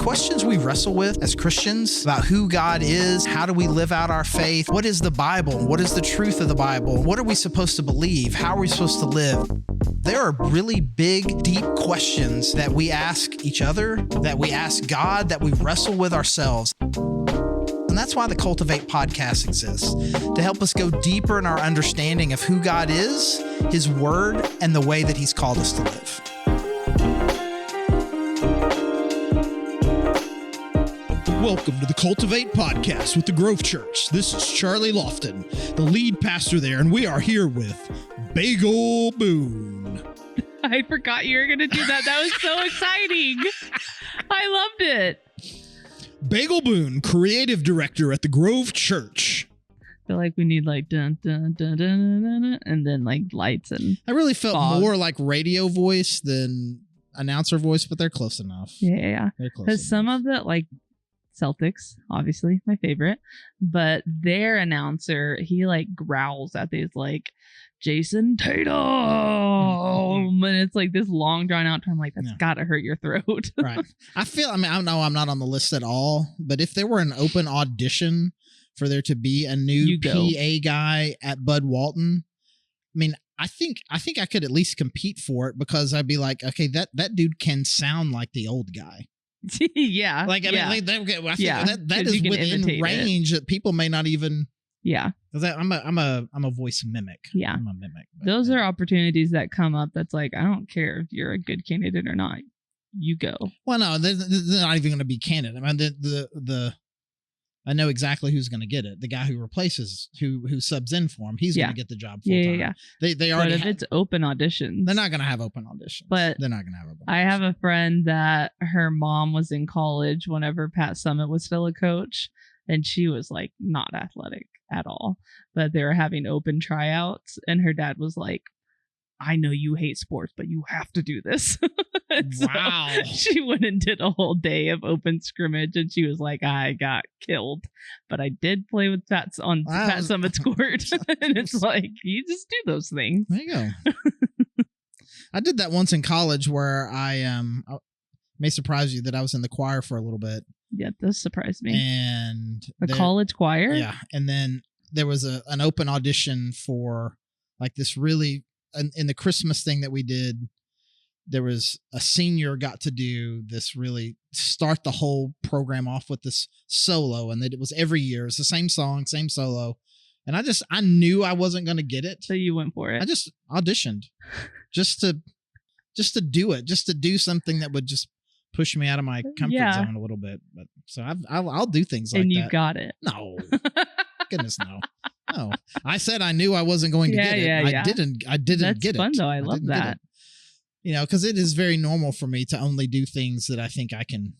questions we wrestle with as Christians about who God is, how do we live out our faith, what is the Bible, what is the truth of the Bible, what are we supposed to believe, how are we supposed to live. There are really big, deep questions that we ask each other, that we ask God, that we wrestle with ourselves. And that's why the Cultivate podcast exists, to help us go deeper in our understanding of who God is, His Word, and the way that He's called us to live. Welcome to the Cultivate podcast with the Grove Church. This is Charlie Loften, the lead pastor there, and we are here with Bagel Boone. I forgot you were going to do that. That was so exciting. I loved it. Bagel Boone, creative director at the Grove Church. I feel like we need like dun dun dun dun dun, dun, dun and then like lights and I really felt fog. more like radio voice than announcer voice, but they're close enough. Yeah. They're close Because some of the like Celtics, obviously my favorite, but their announcer, he like growls at these like Jason Tatum, and it's like this long drawn out term. Like that's gotta hurt your throat. Right. I know I'm not on the list at all, but if there were an open audition for there to be a new PA guy at Bud Walton, I mean, I think I could at least compete for it because I'd be like, okay, that dude can sound like the old guy. Yeah. Like, I mean, like, I think that is within range that people may not even. Yeah. Because I'm a voice mimic. Yeah. I'm a mimic. Those are opportunities that come up that's like, I don't care if you're a good candidate or not. You go. Well, no, they're not even going to be candidate. I mean, I know exactly who's going to get it. The guy who replaces, who subs in for him, he's going to get the job full time. Yeah. They already. But if it's open auditions, they're not going to have open auditions. But they're not going to have open. I have a friend that her mom was in college whenever Pat Summitt was still a coach, and she was like not athletic at all. But they were having open tryouts, and her dad was like, I know you hate sports, but you have to do this. Wow. So she went and did a whole day of open scrimmage, and she was like, I got killed. But I did play with Pat Summitt's court. And it's like, you just do those things. There you go. I did that once in college where I may surprise you that I was in the choir for a little bit. Yeah, it does surprise me. And college choir? Yeah. And then there was an open audition for like this really... in the Christmas thing that we did, there was a senior got to do this really start the whole program off with this solo, and that it was every year. It's the same song, same solo. And I knew I wasn't going to get it. So you went for it. I just auditioned just to do it, just to do something that would just push me out of my comfort zone a little bit. But so I'll do things like that. And you got it. No, goodness, no. No, I said I knew I wasn't going to get it. I didn't That's get it. That's fun though. I love that. You know, because it is very normal for me to only do things that I think I can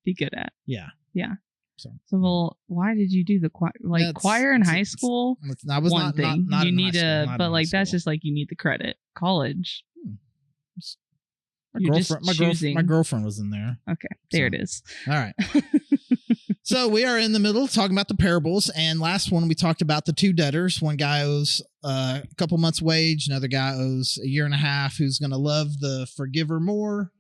be good at. Yeah. Yeah. So well, why did you do the choir? Like choir in high school? I was one thing. Not you in need high school, but like that's just like you need the credit. College. My girlfriend was in there. Okay, there it is. All right. So we are in the middle talking about the parables, and last one we talked about the two debtors. One guy owes a couple months' wage. Another guy owes a year and a half. Who's going to love the forgiver more?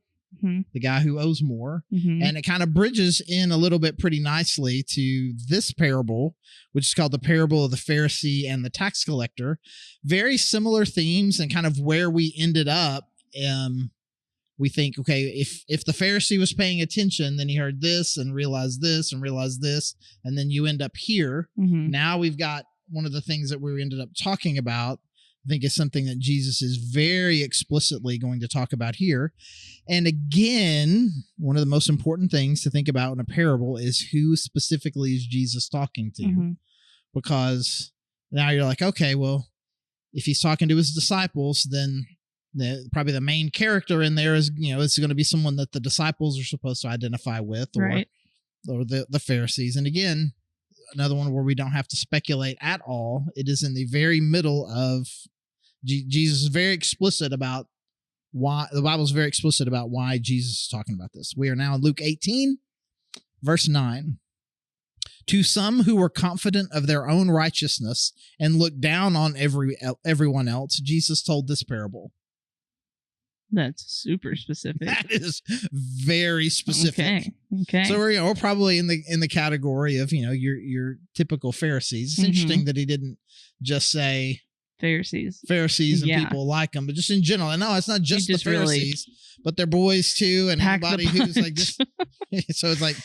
Mm-hmm. The guy who owes more. Mm-hmm. And it kind of bridges in a little bit pretty nicely to this parable, which is called the parable of the Pharisee and the tax collector. Very similar themes and kind of where we ended up. We think, okay, if the Pharisee was paying attention, then he heard this and realized this and realized this, and then you end up here. Mm-hmm. Now we've got one of the things that we ended up talking about, I think is something that Jesus is very explicitly going to talk about here. And again, one of the most important things to think about in a parable is who specifically is Jesus talking to? Mm-hmm. Because now you're like, okay, well, if he's talking to his disciples, then probably the main character in there is, it's going to be someone that the disciples are supposed to identify with, or the Pharisees. And again, another one where we don't have to speculate at all. It is in the very middle of Jesus is very explicit about why the Bible is very explicit about why Jesus is talking about this. We are now in Luke 18, verse 9. To some who were confident of their own righteousness and looked down on everyone else, Jesus told this parable. That's super specific. That is very specific. Okay. So we're probably in the category of, your typical Pharisees. It's interesting that he didn't just say Pharisees and people like them, but just in general. And no, it's not just the Pharisees, but their boys too, and anybody who's like just. So it's like,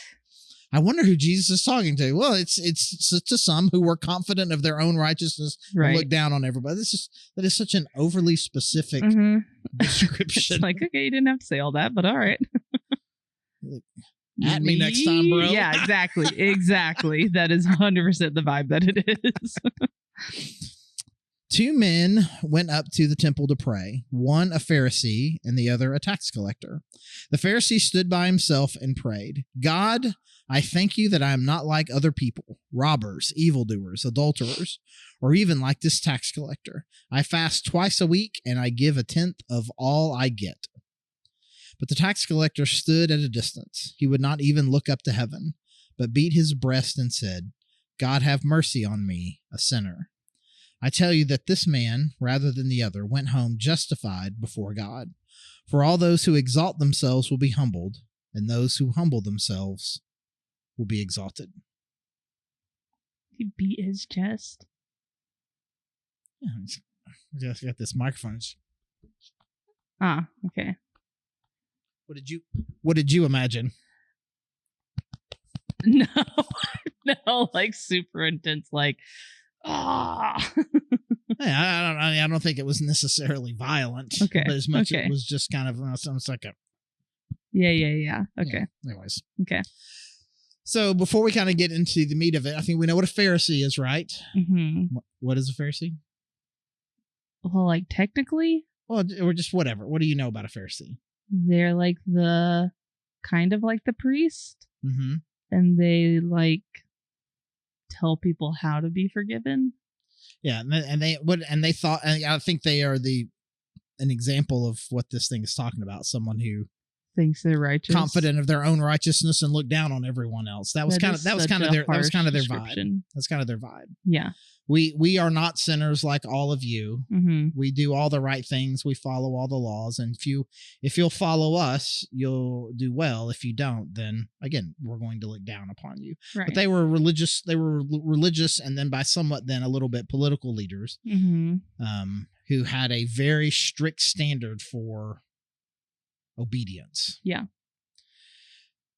I wonder who Jesus is talking to. Well, it's to some who were confident of their own righteousness and look down on everybody. That is such an overly specific description. It's like, okay, you didn't have to say all that, but all right. At me next time, bro. Yeah, exactly. That is 100% the vibe that it is. 2 men went up to the temple to pray, one a Pharisee and the other a tax collector. The Pharisee stood by himself and prayed, God, I thank you that I am not like other people, robbers, evildoers, adulterers, or even like this tax collector. I fast twice a week and I give 1/10 of all I get. But the tax collector stood at a distance. He would not even look up to heaven, but beat his breast and said, God, have mercy on me, a sinner. I tell you that this man, rather than the other, went home justified before God. For all those who exalt themselves will be humbled, and those who humble themselves will be exalted. He beat his chest. Yeah, I got this microphone. Ah, okay. What did you imagine? No, like super intense, like, I don't think it was necessarily violent. Okay. But as much it was just kind of sounds like a. Yeah. Okay. Yeah, anyways. Okay. So before we kind of get into the meat of it, I think we know what a Pharisee is, right? Mm-hmm. What is a Pharisee? Well, like technically, or just whatever. What do you know about a Pharisee? They're like kind of like the priest, and they like tell people how to be forgiven. Yeah, and they thought, and I think they are an example of what this thing is talking about. Someone who thinks they're righteous, confident of their own righteousness, and look down on everyone else. That was kind of their vibe. That's kind of their vibe. Yeah. We are not sinners like all of you. Mm-hmm. We do all the right things. We follow all the laws. And if you'll follow us, you'll do well. If you don't, then again, we're going to look down upon you. Right. But they were religious. They were religious, and then by somewhat then a little bit political leaders, who had a very strict standard for obedience. Yeah.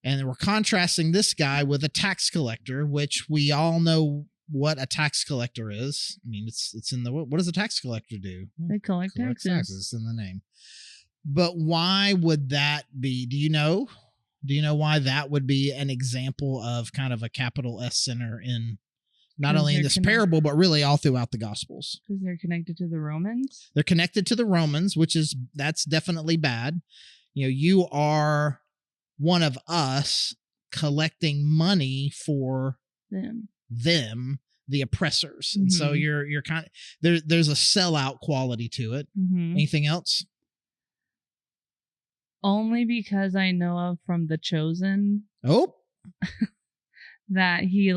And we're contrasting this guy with a tax collector, which we all know what a tax collector is. I mean, it's in the, what does a tax collector do? They collect taxes in the name. But why would that be? Do you know why that would be an example of kind of a capital S sinner in not only in this parable, but really all throughout the Gospels? Because they're connected to the Romans. They're connected to the Romans, that's definitely bad. You are one of us collecting money for them, the oppressors. And so you're kind of there's a sellout quality to it. Anything else? Only because I know of from The Chosen. Oh. That he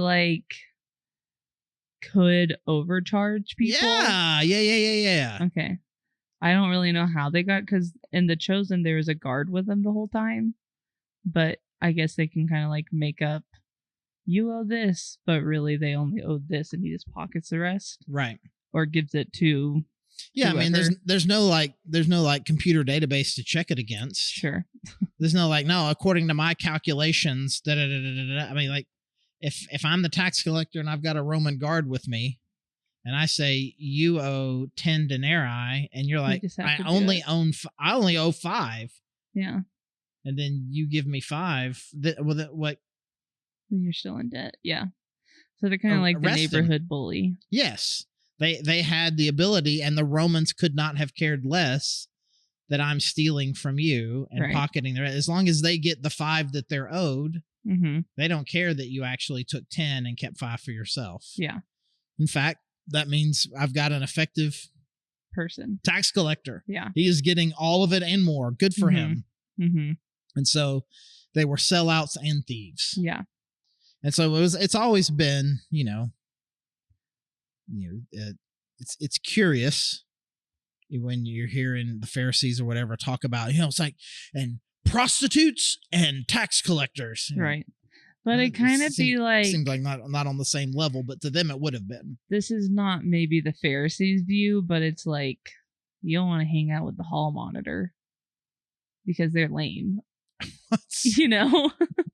could overcharge people. Yeah. Okay. I don't really know how they got, because in The Chosen there was a guard with them the whole time, but I guess they can kind of make up, you owe this, but really they only owed this, and he just pockets the rest, right? Or gives it to whoever. I mean, there's no computer database to check it against. Sure. There's no no, according to my calculations, I mean, if I'm the tax collector and I've got a Roman guard with me, and I say you owe 10 denarii, and you're like, I only owe 5. Yeah. And then you give me 5. What? You're still in debt. Yeah. So they're kind of like the neighborhood bully. Yes. They had the ability, and the Romans could not have cared less that I'm stealing from you and pocketing the rest. As long as they get the 5 that they're owed, they don't care that you actually took 10 and kept 5 for yourself. Yeah. In fact, that means I've got an effective person, tax collector. Yeah. He is getting all of it and more. Good for him. And so they were sellouts and thieves. Yeah. And so it's always been, it's curious when you're hearing the Pharisees or whatever talk about, it's like, and prostitutes and tax collectors. Right. But it kind of be like... Seems like not on the same level, but to them it would have been. This is not maybe the Pharisees' view, but it's like, you don't want to hang out with the hall monitor because they're lame.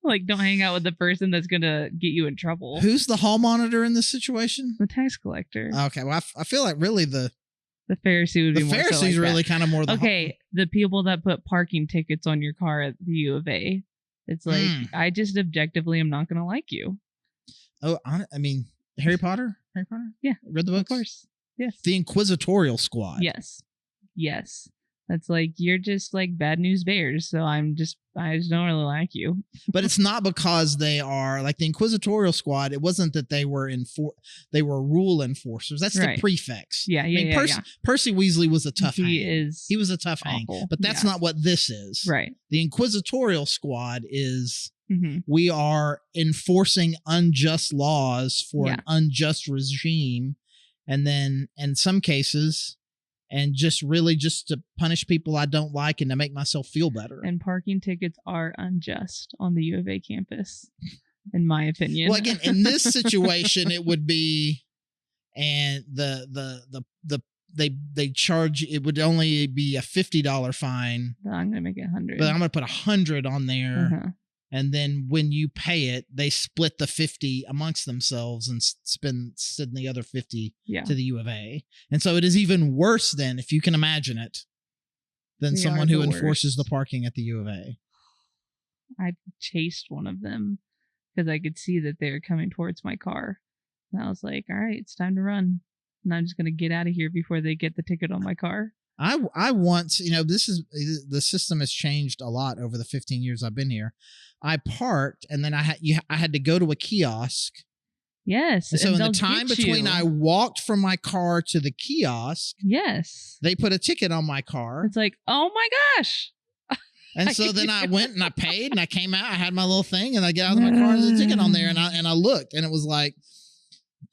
Like, don't hang out with the person that's going to get you in trouble. Who's the hall monitor in this situation? The tax collector. Okay, well, I feel like really the Pharisee would be more Pharisees so like really that. kind of more the the people that put parking tickets on your car at the U of A. It's like, I just objectively am not going to like you. Oh, I mean, Harry Potter? Yeah. Read the books? Of course. Yes. The Inquisitorial Squad. Yes. That's like, you're just like bad news bears. So I just don't really like you. But it's not because they are like the Inquisitorial Squad. It wasn't that they were they were rule enforcers. That's the prefects. Yeah. Percy Weasley was a tough hang. He was a tough hang. But that's not what this is. Right. The Inquisitorial Squad is we are enforcing unjust laws for an unjust regime. And then in some cases, and just to punish people I don't like and to make myself feel better. And parking tickets are unjust on the U of A campus, in my opinion. Well, again, in this situation, it would be, and they charge, it would only be a $50 fine. I'm gonna make it $100. But I'm gonna put $100 on there. And then when you pay it, they split the 50 amongst themselves and send the other 50 to the U of A. And so it is even worse then, if you can imagine it, than someone who enforces the parking at the U of A. I chased one of them because I could see that they were coming towards my car. And I was like, all right, it's time to run. And I'm just going to get out of here before they get the ticket on my car. I once, the system has changed a lot over the 15 years I've been here. I parked and then I had to go to a kiosk. Yes. And so in the time between I walked from my car to the kiosk, they put a ticket on my car. It's like, oh my gosh. And so then I went and I paid and I came out. I had my little thing and I get out of my car and there's a ticket on there and I looked and it was like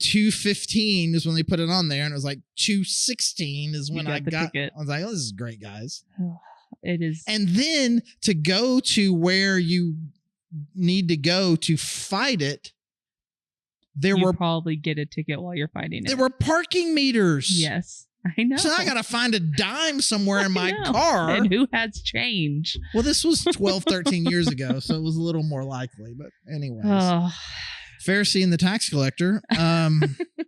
$2.15 is when they put it on there, and it was like $2.16 is when I got. I was like, "Oh, this is great, guys." It is. And then to go to where you need to go to fight it, you probably get a ticket while you're fighting it. There were parking meters. Yes, I know. So I got to find a dime somewhere in my car. And who has change? Well, this was 12, 13 years ago, so it was a little more likely. But anyways. Pharisee and the tax collector. Do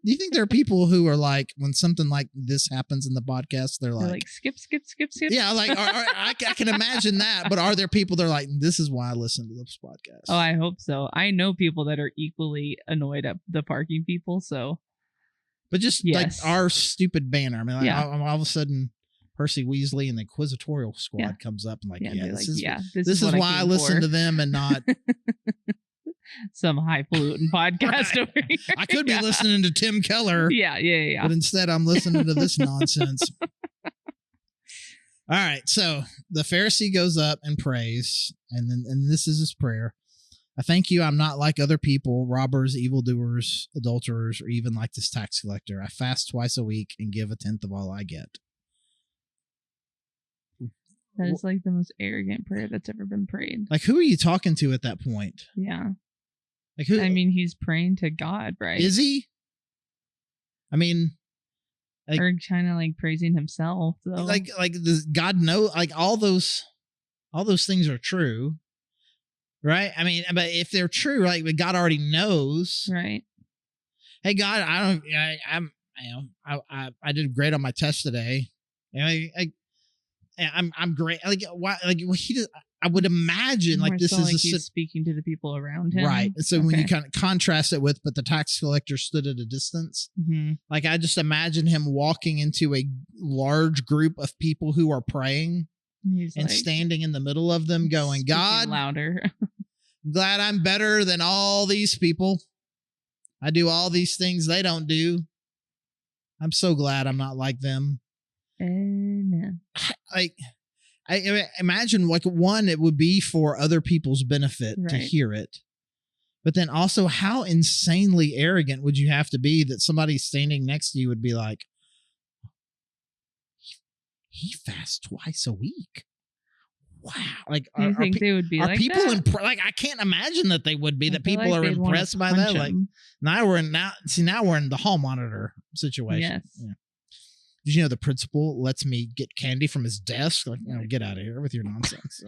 you think there are people who are like, when something like this happens in the podcast, they're like skip. Yeah, like I can imagine that. But are there people that are like, this is why I listen to this podcast? Oh, I hope so. I know people that are equally annoyed at the parking people. So, but just like our stupid banner. I mean, all of a sudden, Percy Weasley and the Inquisitorial Squad comes up and like, this is why I listen to them and not. Some highfalutin podcast over here. I could be listening to Tim Keller. Yeah. But instead, I'm listening to this nonsense. All right. So the Pharisee goes up and prays. And this is his prayer. I thank you. I'm not like other people, robbers, evildoers, adulterers, or even like this tax collector. I fast twice a week and give 1/10 of all I get. That is like the most arrogant prayer that's ever been prayed. Like, who are you talking to at that point? Yeah. Like who? I mean, he's praying to God, right? Is he? I mean, like, or kind of like praising himself, though. Like does God know? Like all those things are true, right? I mean, but if they're true, like, but God already knows, right? Hey, God, I did great on my test today. I'm great. Like why? Like he does. I would imagine like this is he's speaking to the people around him. Right. And so when you kind of contrast it with, but the tax collector stood at a distance, like I just imagine him walking into a large group of people who are praying and standing in the middle of them going, God, louder. I'm glad I'm better than all these people. I do all these things they don't do. I'm so glad I'm not like them. Amen. I imagine like one, it would be for other people's benefit to hear it. But then also how insanely arrogant would you have to be that somebody standing next to you would be like, he fasts twice a week. Wow. Like, Do you think they would be like people that? like, I can't imagine that they would be, that people like are they'd wanna impressed by that. punch Like, him. now we're in the hall monitor situation. Yes. Yeah. Did you know the principal lets me get candy from his desk? Like, get out of here with your nonsense.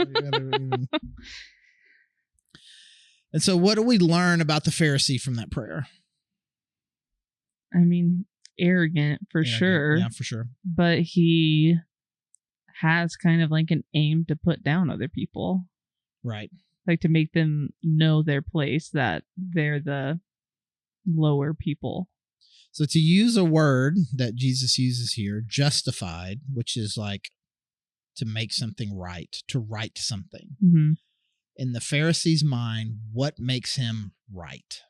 And so what do we learn about the Pharisee from that prayer? I mean, arrogant for sure. Yeah, for sure. But he has kind of like an aim to put down other people. Right. Like to make them know their place, that they're the lower people. So to use a word that Jesus uses here, justified, which is like to make something right, to right something. Mm-hmm. In the Pharisee's mind, what makes him right?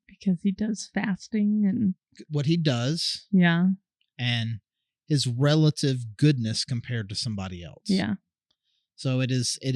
Because he does fasting and what he does. Yeah. And his relative goodness compared to somebody else. Yeah. So it is, in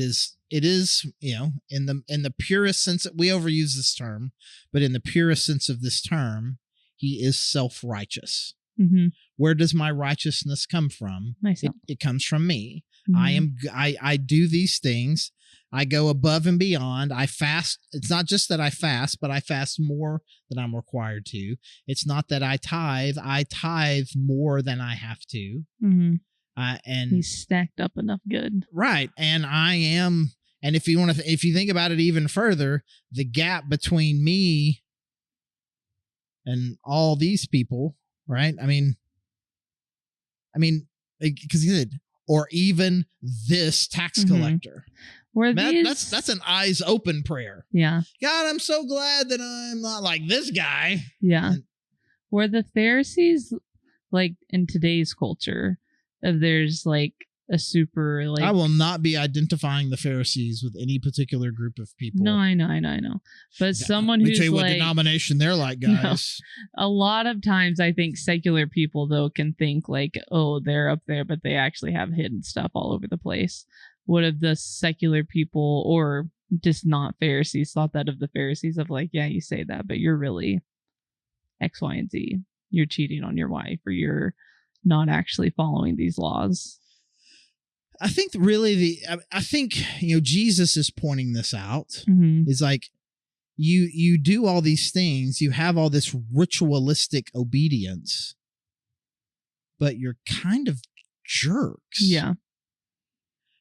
the purest sense, we overuse this term, but in the purest sense of this term, he is self-righteous. Mm-hmm. Where does my righteousness come from? Myself. It comes from me. Mm-hmm. I do these things. I go above and beyond. I fast. It's not just that I fast, but I fast more than I'm required to. It's not that I tithe. I tithe more than I have to. Mm-hmm. And he's stacked up enough good. Right. And I am. And if you think about it even further, the gap between me and all these people, right? I mean, because he said, or even this tax collector. That's an eyes open prayer. Yeah. God, I'm so glad that I'm not like this guy. Yeah. Were the Pharisees, like in today's culture, if there's like a super like, I will not be identifying the Pharisees with any particular group of people. No, I know. But someone who's tell you like, what denomination they're like, guys. No. A lot of times I think secular people though can think like, oh, they're up there, but they actually have hidden stuff all over the place. What if the secular people or just not Pharisees thought that of the Pharisees of like, yeah, you say that, but you're really X, Y, and Z. You're cheating on your wife, or you're not actually following these laws. I think really Jesus is pointing this out. Mm-hmm. Is like you do all these things, you have all this ritualistic obedience, but you're kind of jerks. Yeah.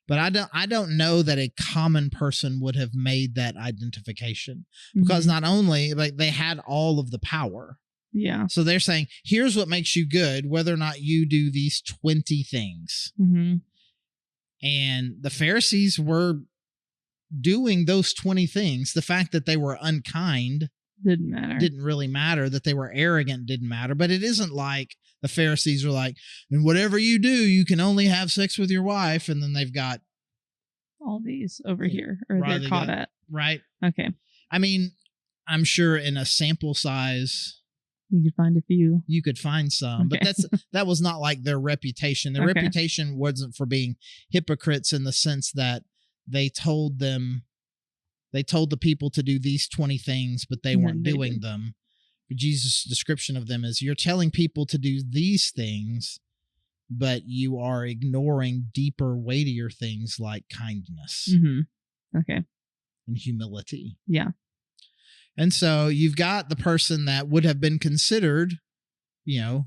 But I don't know that a common person would have made that identification, because not only like they had all of the power. Yeah. So they're saying, here's what makes you good, whether or not you do these 20 things. Mm-hmm. And the Pharisees were doing those 20 things. The fact that they were unkind didn't really matter. That they were arrogant didn't matter. But it isn't like the Pharisees are like, and whatever you do, you can only have sex with your wife. And then they've got all these over here, or they're caught at. Right. Okay. I mean, I'm sure in a sample size, you could find a few. You could find some, okay. But that was not like their reputation. Their reputation wasn't for being hypocrites in the sense that they told the people to do these 20 things, but they weren't doing them. Jesus' description of them is, you're telling people to do these things, but you are ignoring deeper, weightier things like kindness. Mm-hmm. Okay. And humility. Yeah. And so you've got the person that would have been considered, in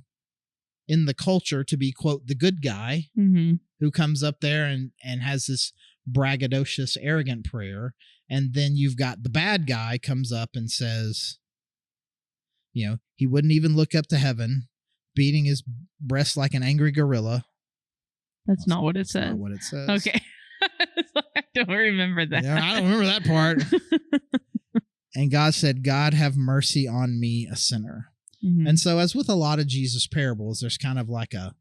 the culture to be, quote, the good guy, who comes up there and has this braggadocious, arrogant prayer. And then you've got the bad guy comes up and says, he wouldn't even look up to heaven, beating his breast like an angry gorilla. That's not what it says. Not what it says. Okay. I don't remember that. Yeah, I don't remember that part. And God said, God, have mercy on me, a sinner. Mm-hmm. And so, as with a lot of Jesus parables, there's kind of like a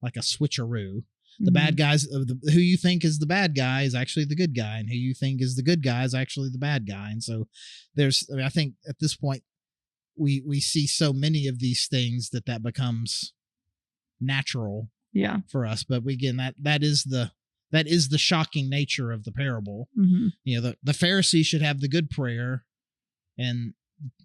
switcheroo. The bad guys, who you think is the bad guy is actually the good guy, and who you think is the good guy is actually the bad guy. And so I think at this point, we see so many of these things that becomes natural for us. But again, that is the shocking nature of the parable. Mm-hmm. The Pharisee should have the good prayer, and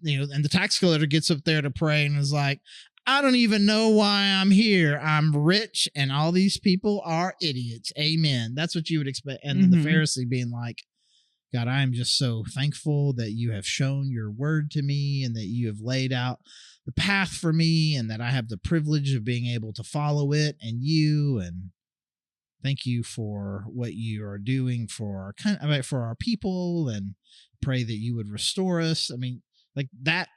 the tax collector gets up there to pray and is like, I don't even know why I'm here. I'm rich and all these people are idiots. Amen. That's what you would expect. And then the Pharisee being like, God, I am just so thankful that you have shown your word to me and that you have laid out the path for me and that I have the privilege of being able to follow it and you. And thank you for what you are doing for our people, and pray that you would restore us. I mean, like that.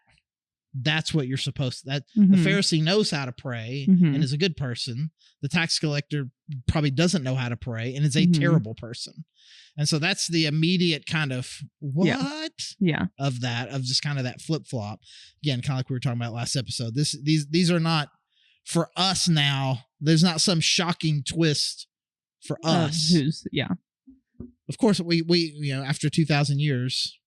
That's what you're supposed to. The Pharisee knows how to pray and is a good person. The tax collector probably doesn't know how to pray and is a terrible person. And so that's the immediate kind of of that, of just kind of that flip flop. Again, kind of like we were talking about last episode. These are not for us now. There's not some shocking twist for us. Of course, we after 2,000 years.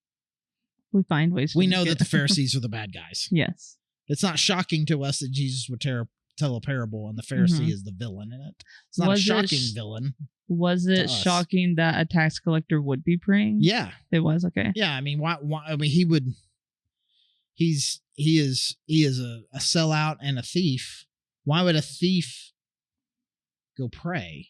We find ways. We know that the Pharisees are the bad guys. Yes. It's not shocking to us that Jesus would tell a parable and the Pharisee is the villain in it. It's not a shocking villain. Was it shocking that a tax collector would be praying? Yeah. It was, okay. Yeah, I mean, why I mean, he is a sellout and a thief. Why would a thief go pray?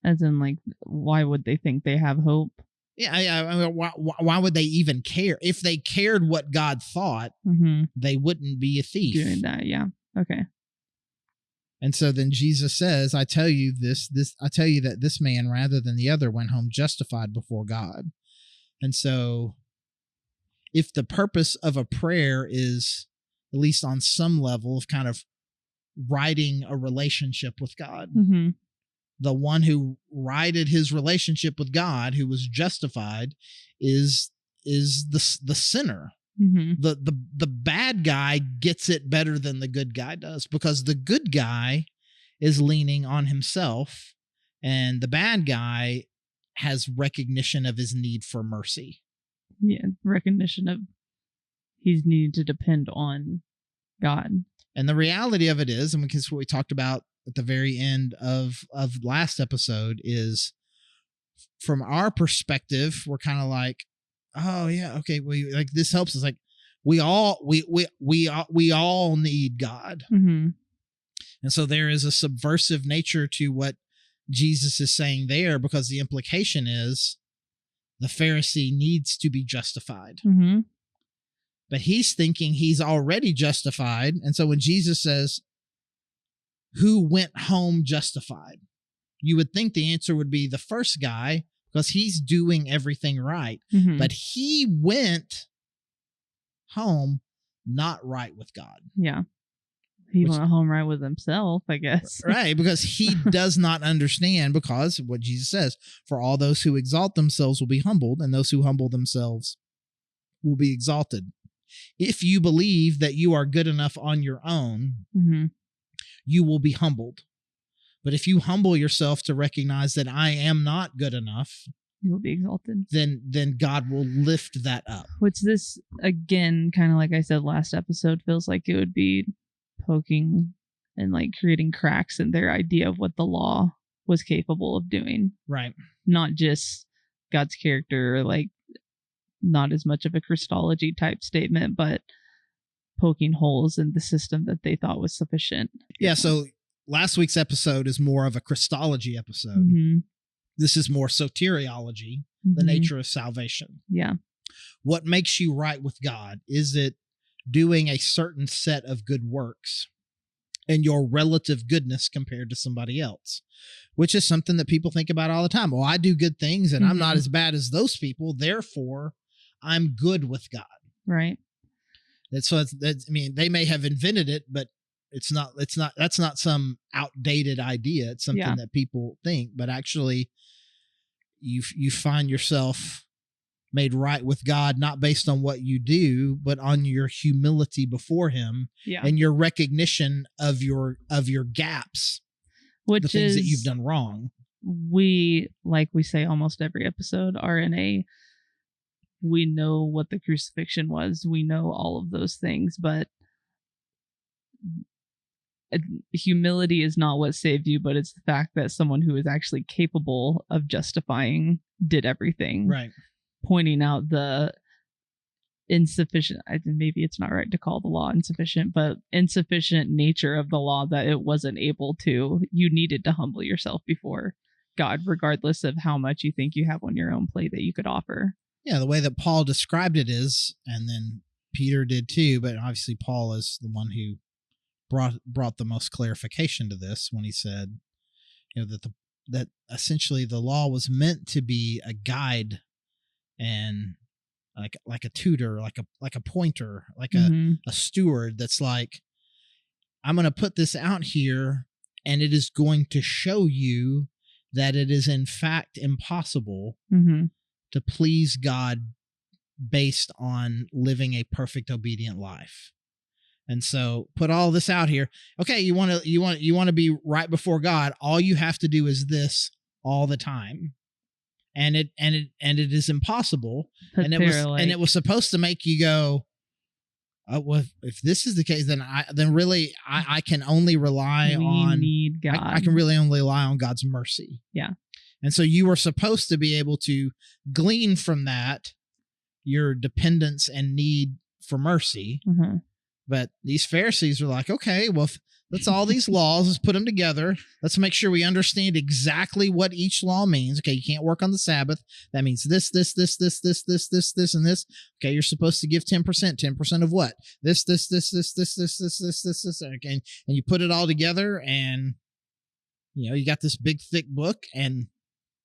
As in, like, why would they think they have hope? Yeah, I mean, why would they even care? If they cared what God thought, they wouldn't be a thief. Doing that, yeah. Okay. And so then Jesus says, I tell you I tell you that this man, rather than the other, went home justified before God. And so if the purpose of a prayer is, at least on some level, of kind of righting a relationship with God, the one who righted his relationship with God, who was justified, is the sinner. The bad guy gets it better than the good guy does, because the good guy is leaning on himself and the bad guy has recognition of his need for mercy. Yeah, recognition of he's needing to depend on God. And the reality of it is, and because what we talked about at the very end of last episode, is from our perspective, we're kind of like, oh yeah, okay, this helps us. Like we all need God. And so there is a subversive nature to what Jesus is saying there, because the implication is the Pharisee needs to be justified. But he's thinking he's already justified. And so when Jesus says, who went home justified, you would think the answer would be the first guy, because he's doing everything right. But he went home not right with God. Yeah. He went home right with himself, I guess. Right, because he does not understand, because what Jesus says, for all those who exalt themselves will be humbled, and those who humble themselves will be exalted. If you believe that you are good enough on your own, you will be humbled. But if you humble yourself to recognize that I am not good enough, you will be exalted. Then God will lift that up. Which this, again, kind of like I said last episode, feels like it would be poking and like creating cracks in their idea of what the law was capable of doing. Right. Not just God's character, like not as much of a Christology type statement, but poking holes in the system that they thought was sufficient. Yeah, so last week's episode is more of a Christology episode. This is more soteriology, the nature of salvation. Yeah. What makes you right with God? Is it doing a certain set of good works and your relative goodness compared to somebody else? Which is something that people think about all the time. Well, I do good things and I'm not as bad as those people, therefore I'm good with God. Right. That's I mean, they may have invented it, but that's not some outdated idea. It's something that people think, but actually you find yourself made right with God, not based on what you do, but on your humility before him and your recognition of your gaps, which the things that you've done wrong. We, like we say almost every episode, are in we know what the crucifixion was. We know all of those things, but humility is not what saved you, but it's the fact that someone who is actually capable of justifying did everything. Right. Pointing out the insufficient, maybe it's not right to call the law insufficient, but insufficient nature of the law that it wasn't able to. You needed to humble yourself before God, regardless of how much you think you have on your own plate that you could offer. Yeah, the way that Paul described it is, and then Peter did too, but obviously Paul is the one who brought the most clarification to this when he said, that essentially the law was meant to be a guide and like a tutor, like a pointer, like a steward that's like, I'm going to put this out here and it is going to show you that it is in fact impossible to please God based on living a perfect obedient life. And so put all this out here. Okay, you want to be right before God. All you have to do is this all the time. And it is impossible. And it was supposed to make you go, well, if this is the case, then I can only rely on need God. I can really only rely on God's mercy. Yeah. And so you were supposed to be able to glean from that your dependence and need for mercy. But these Pharisees were like, okay, well, let's all these laws, let's put them together. Let's make sure we understand exactly what each law means. Okay, you can't work on the Sabbath. That means this, and this. Okay, you're supposed to give 10%. 10% of what? This. Okay, and you put it all together, and you got this big thick book, and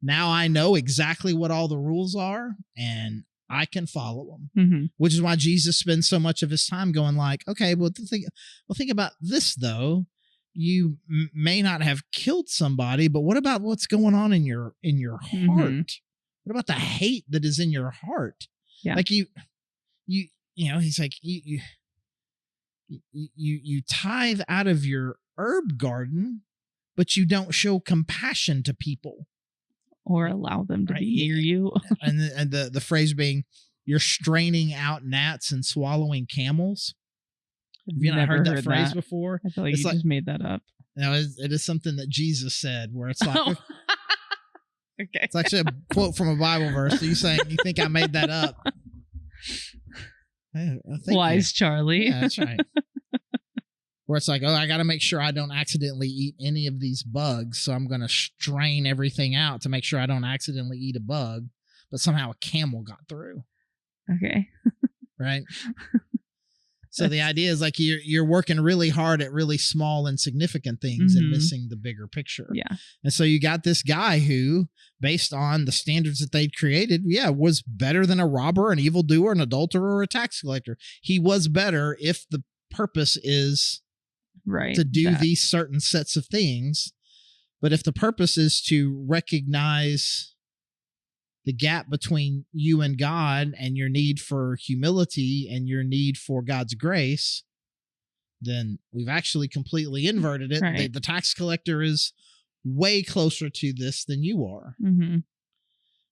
now I know exactly what all the rules are, and I can follow them, which is why Jesus spends so much of his time going like, okay, well, think about this though. You may not have killed somebody, but what about what's going on in your heart? What about the hate that is in your heart? Yeah. Like he's like, you tithe out of your herb garden, but you don't show compassion to people. Or allow them to be near you. and the phrase being, you're straining out gnats and swallowing camels. Have you not heard that phrase before? I feel like you just made that up. No, it is something that Jesus said, where it's like, okay, it's actually a quote from a Bible verse. So you think I made that up? Wise Charlie. Yeah, that's right. Where it's like, oh, I got to make sure I don't accidentally eat any of these bugs. So I'm going to strain everything out to make sure I don't accidentally eat a bug. But somehow a camel got through. Okay. Right? So the idea is like you're working really hard at really small and significant things and missing the bigger picture. Yeah. And so you got this guy who, based on the standards that they'd created, was better than a robber, an evildoer, an adulterer, or a tax collector. He was better if the purpose is to do these certain sets of things. But if the purpose is to recognize the gap between you and God and your need for humility and your need for God's grace, then we've actually completely inverted it. Right. The tax collector is way closer to this than you are.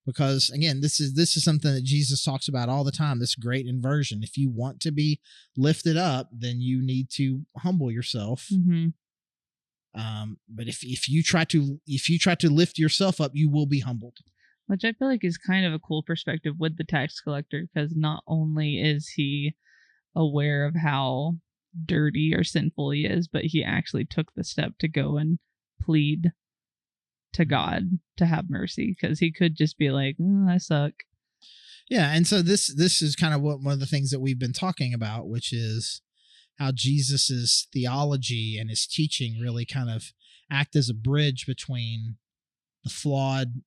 Because again, this is something that Jesus talks about all the time, this great inversion. If you want to be lifted up, then you need to humble yourself. But if you try to lift yourself up, you will be humbled. Which I feel like is kind of a cool perspective with the tax collector, because not only is he aware of how dirty or sinful he is, but he actually took the step to go and plead to God to have mercy, because he could just be like, I suck. Yeah, and so this is kind of one of the things that we've been talking about, which is how Jesus's theology and his teaching really kind of act as a bridge between the flawed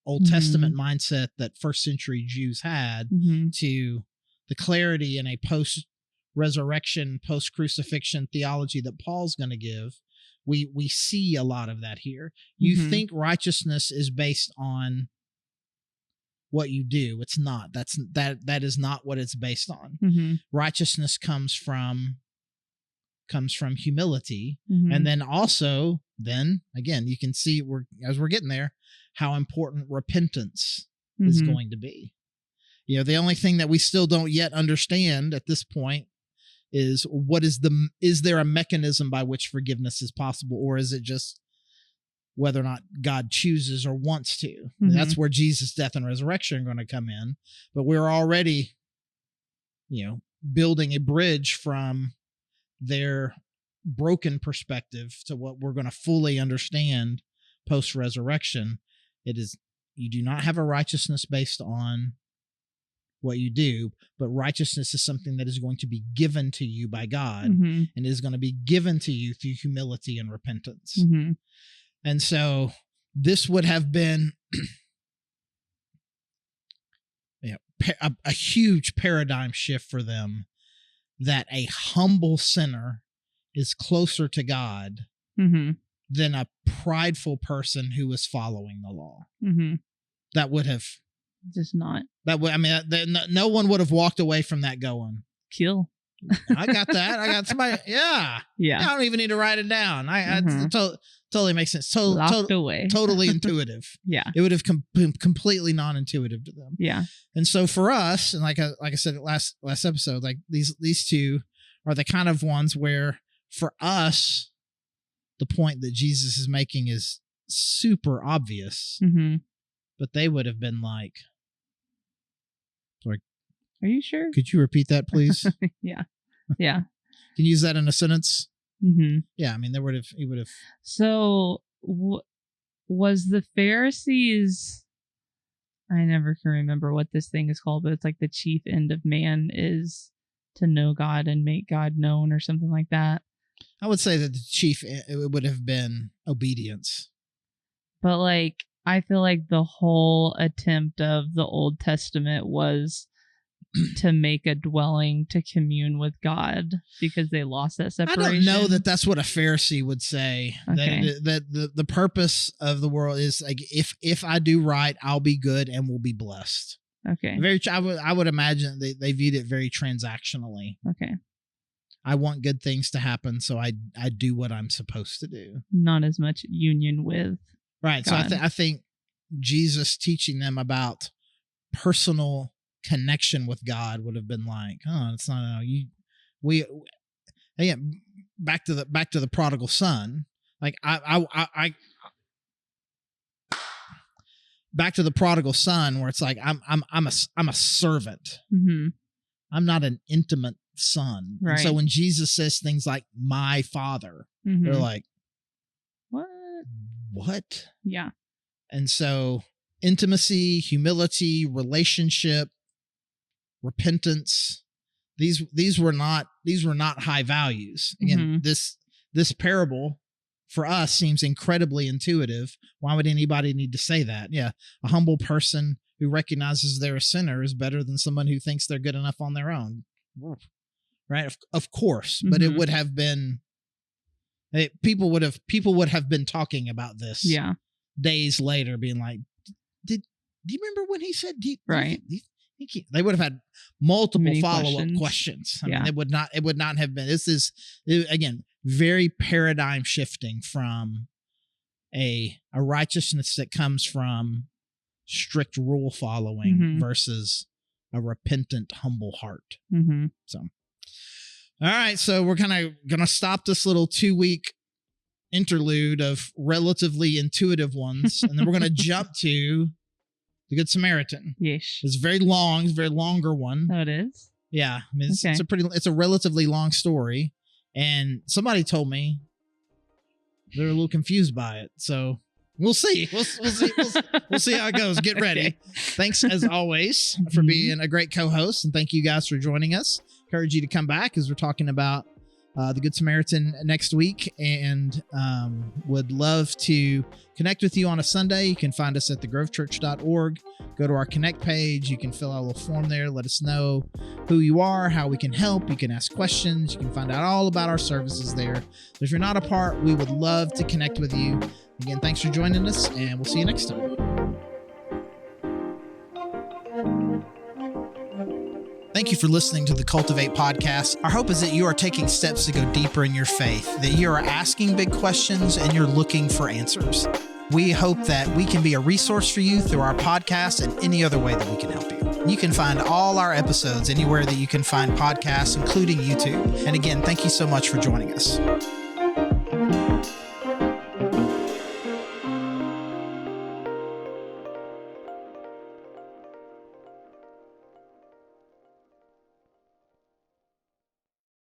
Old Testament mindset that first century Jews had to the clarity in a post-resurrection, post-crucifixion theology that Paul's going to give. We see a lot of that here. You think righteousness is based on what you do. It's not. That is not what it's based on. Righteousness comes from humility. And then also, again, you can see as we're getting there, how important repentance is going to be. The only thing that we still don't yet understand at this point is is there a mechanism by which forgiveness is possible, or is it just whether or not God chooses or wants to? That's where Jesus' death and resurrection are going to come in. But we're already building a bridge from their broken perspective to what we're going to fully understand post-resurrection. It is, you do not have a righteousness based on what you do, but righteousness is something that is going to be given to you by God, and is going to be given to you through humility and repentance. And so this would have been a huge paradigm shift for them, that a humble sinner is closer to God than a prideful person who is following the law. That would have just not. That would, I mean, no one would have walked away from that going, kill. I got that. I got somebody. Yeah. I don't even need to write it down. I totally makes sense. Locked away. Totally intuitive. It would have been completely non-intuitive to them. And so for us, and like I said last episode, like these two are the kind of ones where for us, the point that Jesus is making is super obvious, but they would have been like, are you sure? Could you repeat that, please? Yeah. Can you use that in a sentence? Yeah, I mean, he would have. So, was the Pharisees? I never can remember what this thing is called, but it's like the chief end of man is to know God and make God known, or something like that. I would say that the chief, it would have been obedience. But like, I feel like the whole attempt of the Old Testament was to make a dwelling to commune with God, because they lost that separation. I don't know that that's what a Pharisee would say. Okay. That the purpose of the world is like, if I do right, I'll be good and will be blessed. Okay. I would imagine they viewed it very transactionally. Okay. I want good things to happen, so I do what I'm supposed to do. Not as much union with right. God. So I think Jesus teaching them about personal connection with God would have been like, oh, it's not back to the prodigal son. Like I back to the prodigal son, where it's like I'm a servant. I'm not an intimate son. Right. And so when Jesus says things like my father, they're like, what? Yeah. And so intimacy, humility, relationship, repentance, these were not high values. Again, this parable for us seems incredibly intuitive. Why would anybody need to say that? Yeah, a humble person who recognizes they're a sinner is better than someone who thinks they're good enough on their own. Right? Of course, but it would have been, people would have been talking about this days later, being like, do you remember when he said, right? They would have had multiple Many follow-up questions. I mean, it would not have been, this is, again, very paradigm shifting from a righteousness that comes from strict rule following versus a repentant, humble heart. So, all right. So we're kind of going to stop this little 2-week interlude of relatively intuitive ones. And then we're going to jump to the Good Samaritan. Yes. It's very long. It's a very longer one. Oh, it is? Yeah. I mean, it's a relatively long story. And somebody told me they're a little confused by it. So we'll see. We'll see how it goes. Get ready. Okay. Thanks, as always, for being a great co-host. And thank you guys for joining us. Encourage you to come back as we're talking about the Good Samaritan next week, and would love to connect with you on a Sunday. You can find us at thegrovechurch.org. Go to our Connect page. You can fill out a little form there. Let us know who you are, how we can help. You can ask questions. You can find out all about our services there. But if you're not a part, we would love to connect with you. Again, thanks for joining us, and we'll see you next time. Thank you for listening to the Cultivate podcast. Our hope is that you are taking steps to go deeper in your faith, that you are asking big questions and you're looking for answers. We hope that we can be a resource for you through our podcast and any other way that we can help you. You can find all our episodes anywhere that you can find podcasts, including YouTube. And again, thank you so much for joining us.